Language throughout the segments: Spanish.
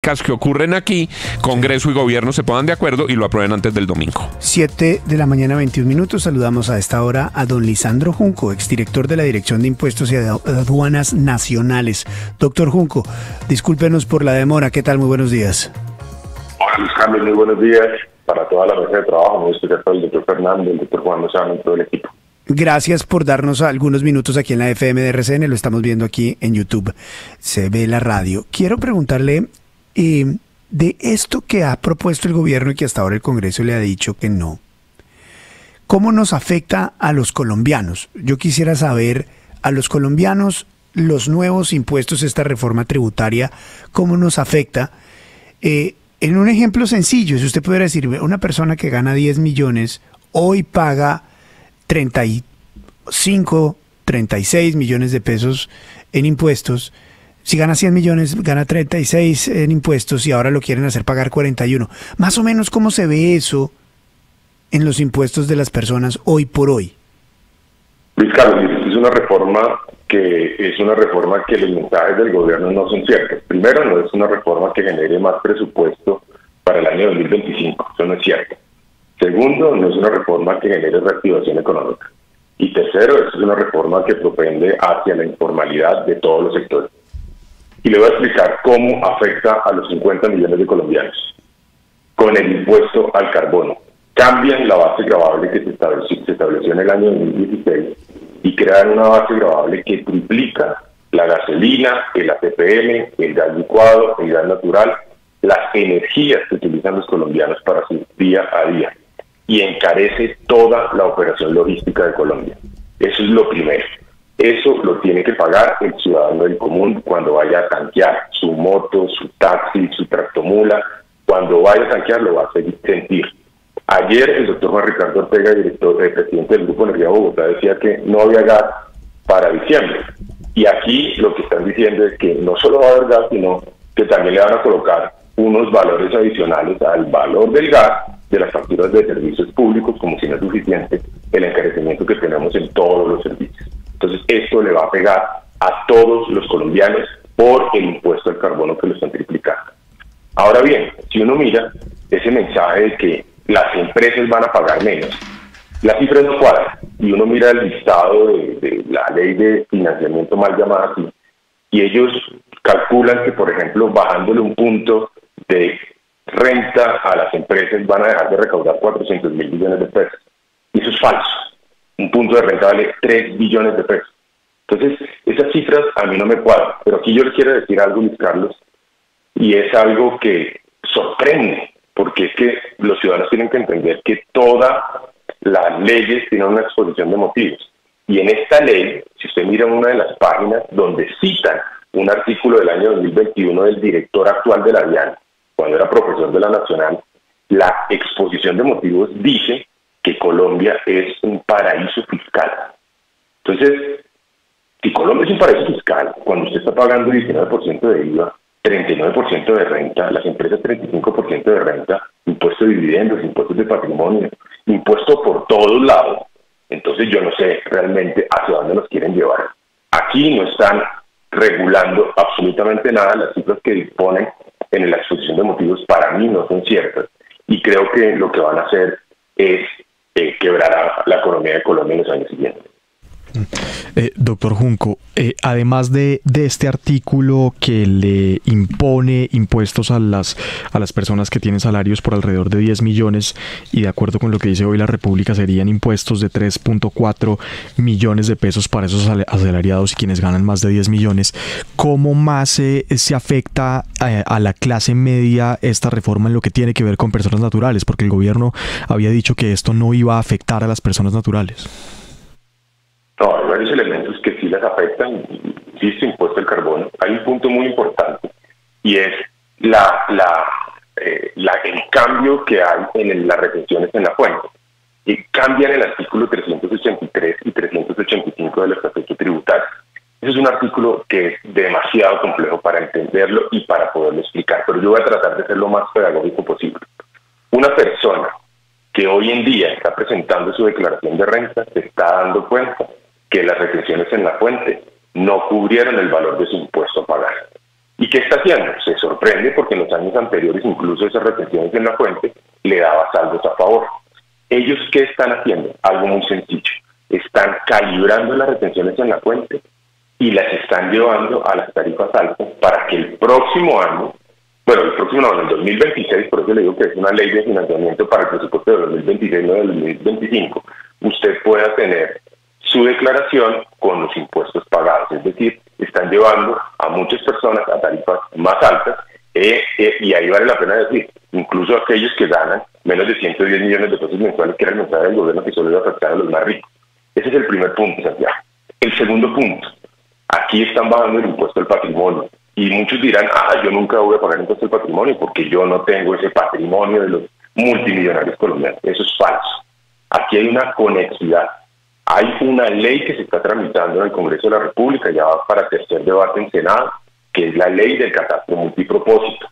que ocurren aquí, Congreso y Gobierno se pongan de acuerdo y lo aprueben antes del domingo. 7 de la mañana, 21 minutos. Saludamos a esta hora a don Lisandro Junco, exdirector de la Dirección de Impuestos y Aduanas Nacionales. Doctor Junco, discúlpenos por la demora. ¿Qué tal? Muy buenos días. Hola, Luis Carlos. Muy buenos días para toda la mesa de trabajo. Muy especial para el doctor Fernando, el doctor Juan Lozano y todo el equipo. Gracias por darnos algunos minutos aquí en la FM de RCN. Lo estamos viendo aquí en YouTube. Se ve la radio. Quiero preguntarle de esto que ha propuesto el gobierno y que hasta ahora el Congreso le ha dicho que no. ¿Cómo nos afecta a los colombianos? Yo quisiera saber, a los colombianos, los nuevos impuestos, esta reforma tributaria, ¿cómo nos afecta? En un ejemplo sencillo, si usted pudiera decir, una persona que gana 10 millones, hoy paga 35, 36 millones de pesos en impuestos. Si gana 100 millones, gana 36 en impuestos y ahora lo quieren hacer pagar 41. Más o menos, ¿cómo se ve eso en los impuestos de las personas hoy por hoy? Luis Carlos, es una reforma que los mensajes del gobierno no son ciertos. Primero, no es una reforma que genere más presupuesto para el año 2025. Eso no es cierto. Segundo, no es una reforma que genere reactivación económica. Y tercero, es una reforma que propende hacia la informalidad de todos los sectores. Y le voy a explicar cómo afecta a los 50 millones de colombianos. Con el impuesto al carbono. Cambian la base gravable que se estableció en el año 2016 y crean una base gravable que triplica la gasolina, el ATPM, el gas licuado, el gas natural, las energías que utilizan los colombianos para su día a día. Y encarece toda la operación logística de Colombia. Eso es lo primero. Eso lo tiene que pagar el ciudadano del común cuando vaya a tanquear su moto, su taxi, su tractomula. Cuando vaya a tanquear lo va a sentir. Ayer el doctor Juan Ricardo Ortega, presidente del Grupo Energía Bogotá, decía que no había gas para diciembre. Y aquí lo que están diciendo es que no solo va a haber gas, sino que también le van a colocar unos valores adicionales al valor del gas de las facturas de servicios públicos, como si no es suficiente el encarecimiento que tenemos en todos los servicios. Entonces esto le va a pegar a todos los colombianos por el impuesto al carbono que lo están triplicando. Ahora bien, si uno mira ese mensaje de que las empresas van a pagar menos, las cifras no cuadran. Y uno mira el listado de la ley de financiamiento mal llamada así, y ellos calculan que, por ejemplo, bajándole un punto de renta a las empresas van a dejar de recaudar 400 mil millones de pesos. Y eso es falso. Un punto de renta vale 3 billones de pesos. Entonces, esas cifras a mí no me cuadran. Pero aquí yo les quiero decir algo, Luis Carlos, y es algo que sorprende, porque es que los ciudadanos tienen que entender que todas las leyes tienen una exposición de motivos. Y en esta ley, si usted mira una de las páginas donde citan un artículo del año 2021 del director actual de la DIAN, cuando era profesor de la Nacional, la exposición de motivos dice que Colombia es un paraíso fiscal. Entonces, si Colombia es un paraíso fiscal, cuando usted está pagando 19% de IVA, 39% de renta, las empresas 35% de renta, impuestos de dividendos, impuestos de patrimonio, impuestos por todos lados, entonces yo no sé realmente hacia dónde nos quieren llevar. Aquí no están regulando absolutamente nada. Las cifras que disponen en la exposición de motivos para mí no son ciertas, y creo que lo que van a hacer es quebrar la economía de Colombia en los años siguientes. Doctor Junco, además de este artículo que le impone impuestos a las personas que tienen salarios por alrededor de 10 millones y de acuerdo con lo que dice hoy la República serían impuestos de 3.4 millones de pesos para esos asalariados y quienes ganan más de 10 millones, ¿cómo más se afecta a la clase media esta reforma en lo que tiene que ver con personas naturales? Porque el gobierno había dicho que esto no iba a afectar a las personas naturales. No, hay varios elementos que sí las afectan. Sí, se impuesto al carbono. Hay un punto muy importante y es el cambio que hay en las retenciones en la fuente. Y cambian el artículo 383 y 385 del Estatuto Tributario. Ese es un artículo que es demasiado complejo para entenderlo y para poderlo explicar, pero yo voy a tratar de ser lo más pedagógico posible. Una persona que hoy en día está presentando su declaración de renta se está dando cuenta que las retenciones en la fuente no cubrieron el valor de su impuesto a pagar. ¿Y qué está haciendo? Se sorprende porque en los años anteriores incluso esas retenciones en la fuente le daba saldos a favor. ¿Ellos qué están haciendo? Algo muy sencillo. Están calibrando las retenciones en la fuente y las están llevando a las tarifas altas para que el próximo año, en el 2026, por eso le digo que es una ley de financiamiento para el presupuesto de 2026, no del 2025, usted pueda tener su declaración con los impuestos pagados. Es decir, están llevando a muchas personas a tarifas más altas y ahí vale la pena decir, incluso aquellos que ganan menos de 110 millones de pesos mensuales, que era el mensaje del gobierno que solo iba a afectar a los más ricos. Ese es el primer punto, Santiago. El segundo punto, aquí están bajando el impuesto al patrimonio. Y muchos dirán, yo nunca voy a pagar impuesto al patrimonio porque yo no tengo ese patrimonio de los multimillonarios colombianos. Eso es falso. Aquí hay una conexidad. Hay una ley que se está tramitando en el Congreso de la República, ya va para tercer debate en Senado, que es la ley del catastro multipropósito.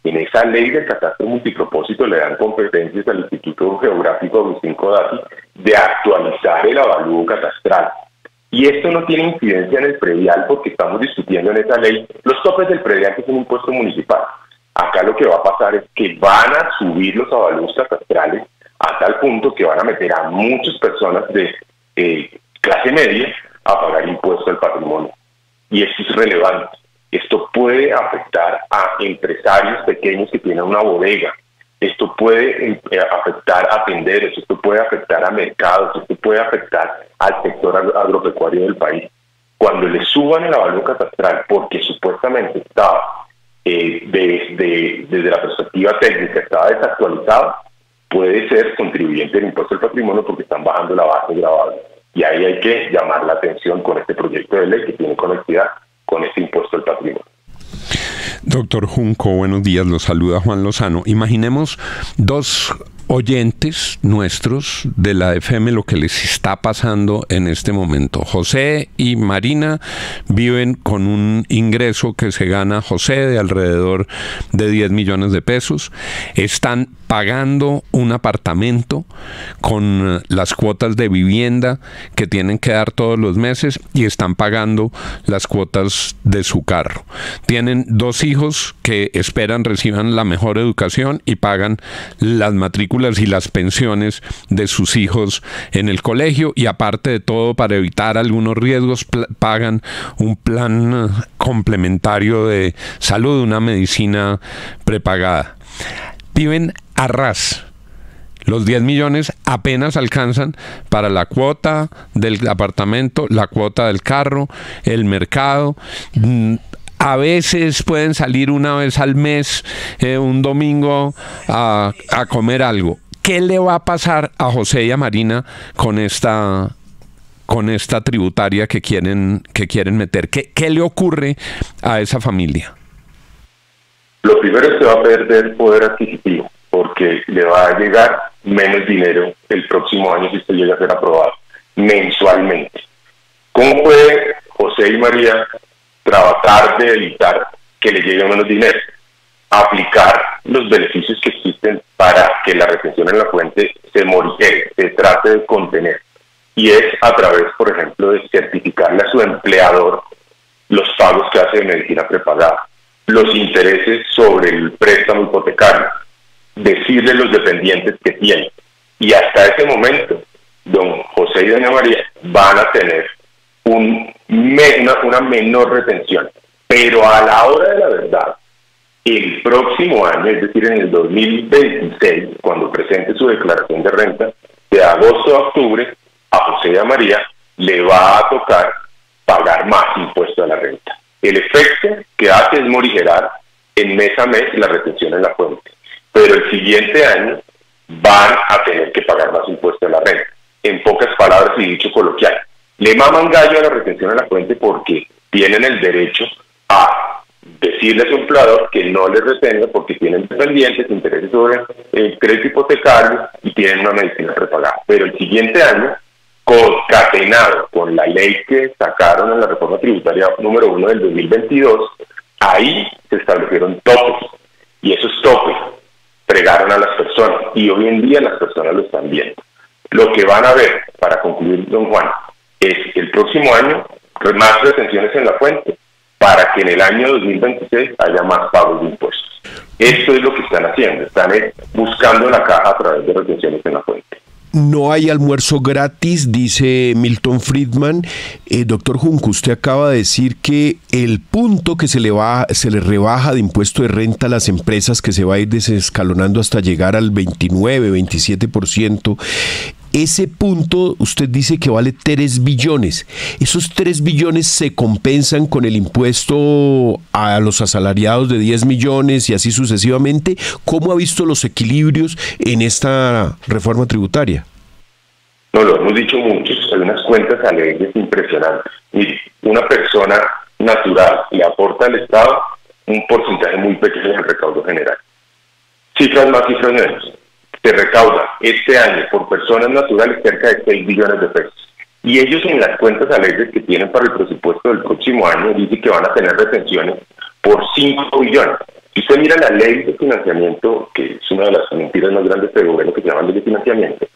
En esa ley del catastro multipropósito le dan competencias al Instituto Geográfico Agustín Codazzi de actualizar el avalúo catastral. Y esto no tiene incidencia en el predial porque estamos discutiendo en esa ley los topes del predial, que es un impuesto municipal. Acá lo que va a pasar es que van a subir los avalúos catastrales a tal punto que van a meter a muchas personas de clase media a pagar impuesto al patrimonio. Y esto es relevante. Esto puede afectar a empresarios pequeños que tienen una bodega. Esto puede afectar a tenderos, esto puede afectar a mercados, esto puede afectar al sector agropecuario del país. Cuando le suban el avalúo catastral, porque supuestamente estaba, desde la perspectiva técnica, estaba desactualizado, puede ser contribuyente del impuesto al patrimonio porque están bajando la base gravable. Y ahí hay que llamar la atención con este proyecto de ley que tiene conectividad con este impuesto al patrimonio. Doctor Junco, buenos días, los saluda Juan Lozano. Imaginemos dos oyentes nuestros de la FM lo que les está pasando en este momento. José y Marina viven con un ingreso que se gana José de alrededor de 10 millones de pesos. Están pagando un apartamento con las cuotas de vivienda que tienen que dar todos los meses y están pagando las cuotas de su carro. Tienen dos hijos que esperan reciban la mejor educación y pagan las matrículas y las pensiones de sus hijos en el colegio, y aparte de todo, para evitar algunos riesgos, pagan un plan complementario de salud, una medicina prepagada. Viven a ras. Los 10 millones apenas alcanzan para la cuota del apartamento, la cuota del carro, el mercado. A veces pueden salir una vez al mes, un domingo, a comer algo. ¿Qué le va a pasar a José y a Marina con esta tributaria que quieren meter? ¿Qué le ocurre a esa familia? Lo primero es que va a perder poder adquisitivo, porque le va a llegar menos dinero el próximo año si esto llega a ser aprobado, mensualmente. ¿Cómo puede José y María tratar de evitar que le llegue menos dinero? Aplicar los beneficios que existen para que la retención en la fuente se morigere, se trate de contener. Y es a través, por ejemplo, de certificarle a su empleador los pagos que hace de medicina prepagada, los intereses sobre el préstamo hipotecario, decirle los dependientes que tienen. Y hasta ese momento, don José y doña María van a tener una menor retención. Pero a la hora de la verdad, el próximo año, es decir, en el 2026, cuando presente su declaración de renta, de agosto a octubre, a José y a María le va a tocar pagar más impuesto a la renta. El efecto que hace es morigerar en mes a mes la retención en la fuente. Pero el siguiente año van a tener que pagar más impuesto a la renta. En pocas palabras y dicho coloquial, le maman gallo a la retención en la fuente porque tienen el derecho a decirle a su empleador que no les retenga porque tienen dependientes, intereses sobre el crédito hipotecario y tienen una medicina prepagada. Pero el siguiente año, concatenado con la ley que sacaron en la reforma tributaria número 1 del 2022, ahí se establecieron topes, y esos topes fregaron a las personas, y hoy en día las personas lo están viendo. Lo que van a ver, para concluir, don Juan, es el próximo año más retenciones en la fuente, para que en el año 2026 haya más pagos de impuestos. Esto es lo que están haciendo, están buscando la caja a través de retenciones en la fuente. No hay almuerzo gratis, dice Milton Friedman. Doctor Junco, usted acaba de decir que el punto que se le rebaja de impuesto de renta a las empresas, que se va a ir desescalonando hasta llegar al 29, 27%, ese punto usted dice que vale 3 billones. ¿Esos 3 billones se compensan con el impuesto a los asalariados de 10 millones y así sucesivamente? ¿Cómo ha visto los equilibrios en esta reforma tributaria? No, lo hemos dicho muchos, hay unas cuentas alegres impresionantes. Mire, una persona natural le aporta al Estado un porcentaje muy pequeño del recaudo general. Cifras más, cifras menos. Se recauda este año por personas naturales cerca de 6 billones de pesos. Y ellos en las cuentas alegres que tienen para el presupuesto del próximo año dicen que van a tener retenciones por 5 billones. Si usted mira la ley de financiamiento, que es una de las mentiras más grandes del gobierno que se llama ley de financiamiento,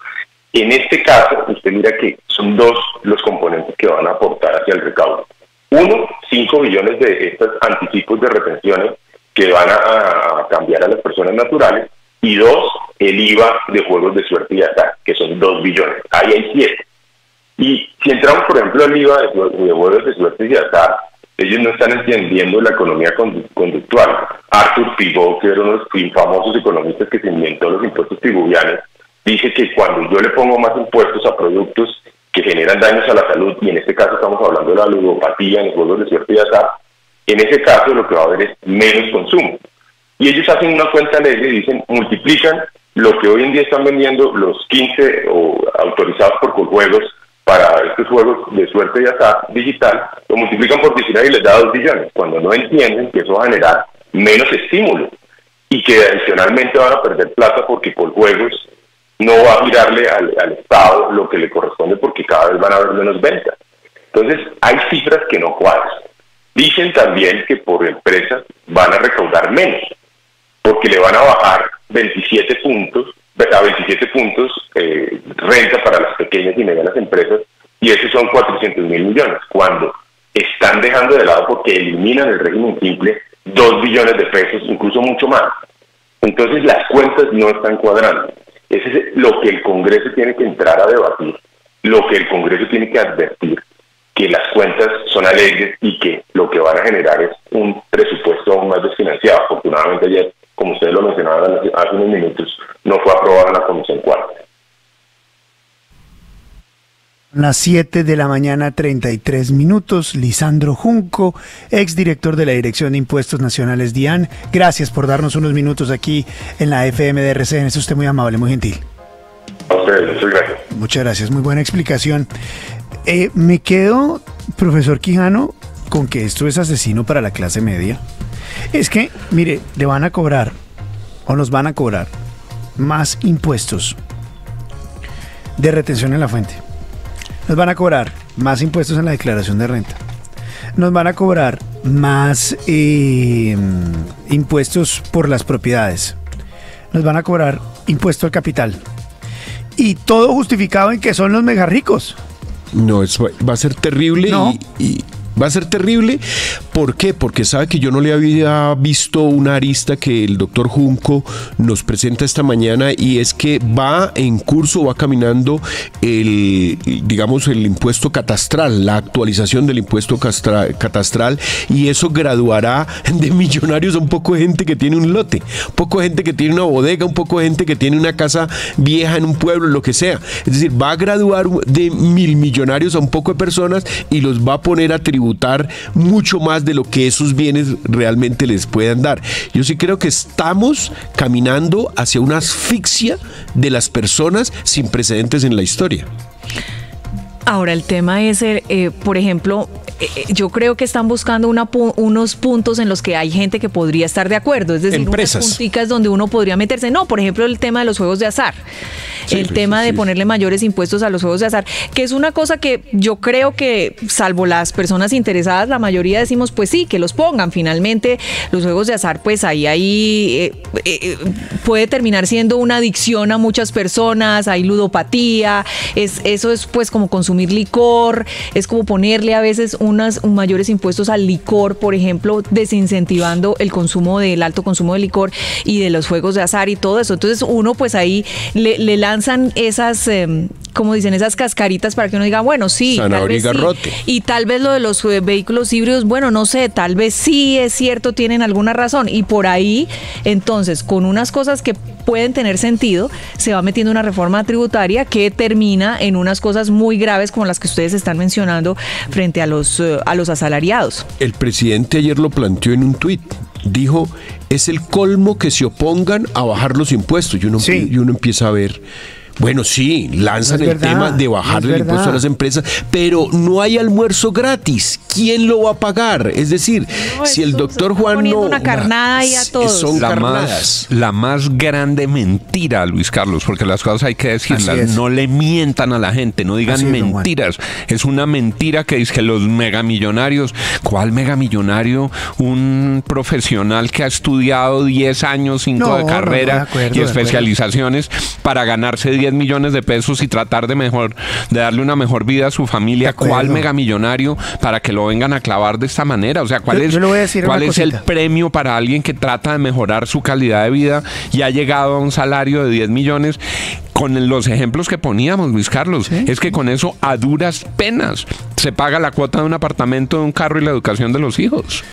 en este caso usted mira que son 2 los componentes que van a aportar hacia el recaudo. 1, 5 billones de estos anticipos de retenciones que van a cambiar a las personas naturales. Y 2, el IVA de juegos de suerte y azar, que son 2 billones. Ahí hay 7. Y si entramos, por ejemplo, al IVA de juegos de suerte y azar, ellos no están entendiendo la economía conductual. Arthur Pivot, que era uno de los famosos economistas que se inventó los impuestos pigouvianos, dice que cuando yo le pongo más impuestos a productos que generan daños a la salud, y en este caso estamos hablando de la ludopatía en los juegos de suerte y azar, en ese caso lo que va a haber es menos consumo. Y ellos hacen una cuenta alegre y dicen, multiplican lo que hoy en día están vendiendo los 15 o autorizados por Coljuegos para estos juegos de suerte y azar digital, lo multiplican por 19 y les da 2 billones, cuando no entienden que eso va a generar menos estímulo y que adicionalmente van a perder plata porque Coljuegos no va a girarle al Estado lo que le corresponde porque cada vez van a haber menos ventas. Entonces, hay cifras que no cuadran. Dicen también que por empresas van a recaudar menos, porque le van a bajar 27 puntos renta para las pequeñas y medianas empresas, y esos son 400.000 millones, cuando están dejando de lado porque eliminan el régimen simple 2 billones de pesos, incluso mucho más. Entonces las cuentas no están cuadrando. Eso es lo que el Congreso tiene que entrar a debatir, lo que el Congreso tiene que advertir, que las cuentas son alegres y que lo que van a generar es un presupuesto aún más desfinanciado. Afortunadamente ayer, como ustedes lo mencionaban hace unos minutos, no fue aprobado en la Comisión Cuarta. Las 7 de la mañana, 33 minutos. Lisandro Junco, exdirector de la Dirección de Impuestos Nacionales DIAN. Gracias por darnos unos minutos aquí en la FM de RCN. Es usted muy amable, muy gentil. A ustedes, muchas gracias. Muchas gracias, muy buena explicación. Me quedo, profesor Quijano, con que esto es asesino para la clase media. Es que, mire, le van a cobrar, o nos van a cobrar, más impuestos de retención en la fuente. Nos van a cobrar más impuestos en la declaración de renta. Nos van a cobrar más impuestos por las propiedades. Nos van a cobrar impuesto al capital. Y todo justificado en que son los mega ricos. No, eso va a ser terrible. No. y va a ser terrible. ¿Por qué? Porque sabe que yo no le había visto una arista que el doctor Junco nos presenta esta mañana, y es que va en curso, va caminando el impuesto catastral, la actualización del impuesto catastral, y eso graduará de millonarios a un poco de gente que tiene un lote, un poco de gente que tiene una bodega, un poco de gente que tiene una casa vieja en un pueblo, lo que sea. Es decir, va a graduar de millonarios a un poco de personas y los va a poner a tributar mucho más de lo que esos bienes realmente les puedan dar. Yo sí creo que estamos caminando hacia una asfixia de las personas sin precedentes en la historia. Ahora, el tema es, por ejemplo, yo creo que están buscando unos puntos en los que hay gente que podría estar de acuerdo, es decir, empresas, unas punticas donde uno podría meterse. No, por ejemplo, el tema de los juegos de azar, tema de ponerle mayores impuestos a los juegos de azar, que es una cosa que yo creo que, salvo las personas interesadas, la mayoría decimos, pues sí, que los pongan. Finalmente, los juegos de azar, pues ahí puede terminar siendo una adicción a muchas personas, hay ludopatía, eso es pues como consumir licor, es como ponerle a veces unos mayores impuestos al licor, por ejemplo, desincentivando el alto consumo de licor y de los juegos de azar y todo eso. Entonces uno pues ahí le lanzan esas, como dicen, esas cascaritas para que uno diga, bueno, sí, tal vez sí. Y tal vez lo de los vehículos híbridos, bueno, no sé, tal vez sí es cierto, tienen alguna razón. Y por ahí, entonces, con unas cosas que pueden tener sentido, se va metiendo una reforma tributaria que termina en unas cosas muy graves como las que ustedes están mencionando frente a los asalariados. El presidente ayer lo planteó en un tuit. Dijo, es el colmo que se opongan a bajar los impuestos. Y uno empieza a ver... Bueno, sí, lanzan el tema de bajarle el impuesto a las empresas, pero no hay almuerzo gratis. ¿Quién lo va a pagar? Es decir, si el doctor Juan no... una carnada ahí a todos. Son carnadas. La más grande mentira, Luis Carlos, porque las cosas hay que decirlas. No le mientan a la gente, no digan mentiras. Es una mentira que dice que los megamillonarios... ¿Cuál megamillonario? Un profesional que ha estudiado 10 años, 5 de carrera y especializaciones para ganarse 10 millones de pesos y tratar de darle una mejor vida a su familia. ¿Cuál megamillonario para que lo vengan a clavar de esta manera? O sea, ¿cuál es el premio para alguien que trata de mejorar su calidad de vida y ha llegado a un salario de 10 millones? Con los ejemplos que poníamos, Luis Carlos, es que con eso a duras penas se paga la cuota de un apartamento, de un carro y la educación de los hijos.